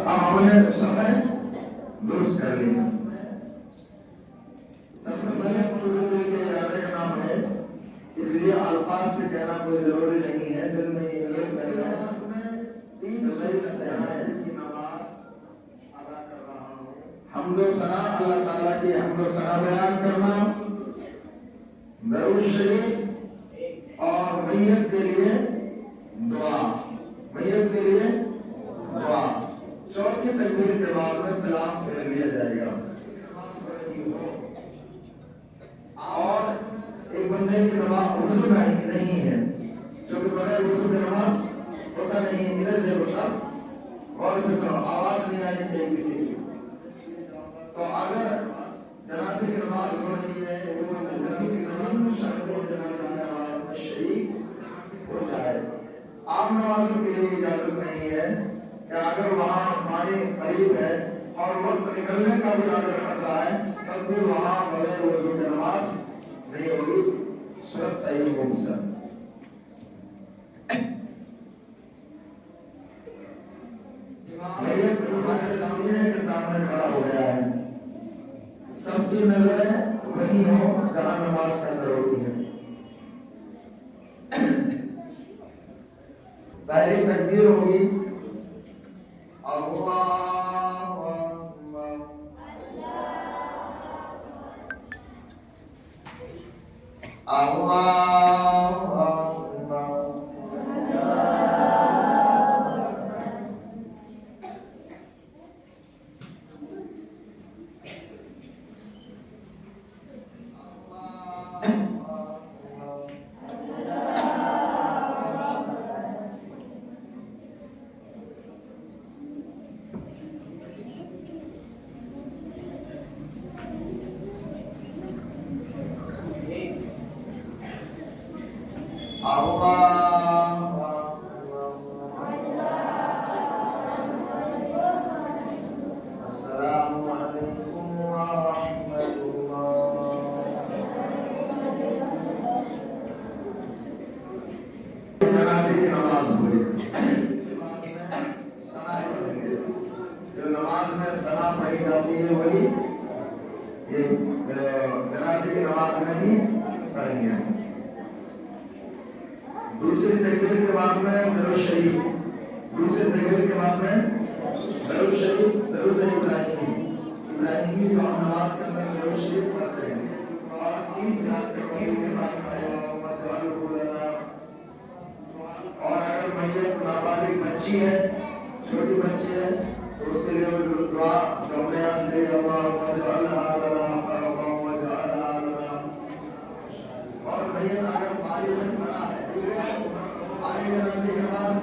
हमने समय दुरुस्त कर लिया। सबसे पहले कुदरत के इरादे का नाम है, इसलिए अल्फाज से कहना कोई जरूरी नहीं है, दिल में ये नियत कर लिया कि नमाज अदा कर रहा हूँ। हम्दो सना अल्लाह ताला की हम्दो सना बयान करना, दरूद शरीफ और मैयत के लिए दुआ, मैयत के लिए दुआ। चौथी तकबीर के बाद में सलाम फेर लिया जाएगा। और एक बंदे की नमाज वुज़ू नहीं है, क्योंकि बगैर वुज़ू की नमाज होता नहीं है। इधर देखो सब और से सुनो, आवाज नहीं आनी चाहिए किसी की। तो अगर जनाजे की नमाज हो रही है, शरीक हो जाए, आम नमाजों के लिए इजाजत नहीं है कि अगर वहाँ पानी करीब है और वक्त निकलने का भी अगर खतरा है, तब भी वहाँ बगैर वुज़ू की नमाज नहीं होगी। शर्त तय्यब सर के सामने खड़ा हो गया है, सबकी नजरें वही हो जहां नमाज का अंदर होती है। पहली तकबीर होगी अल्लाहु अकबर, अल्लाहु अकबर, दूसरी तकबीर के बाद में दरूद शरीफ, दूसरे तकबीर के बाद में दरूद शरीफ, दरूद इब्राहिमी जो हम नमाज के अंदर दरूद शरीफ पढ़ते हैं। और तीसरी तकबीर के बाद में और अगर मैयत नाबालिग बच्ची है, छोटी बच्ची है, तो उसके लिए वो दुआ और मैयत अगर बालिग में पड़ा है, नमाज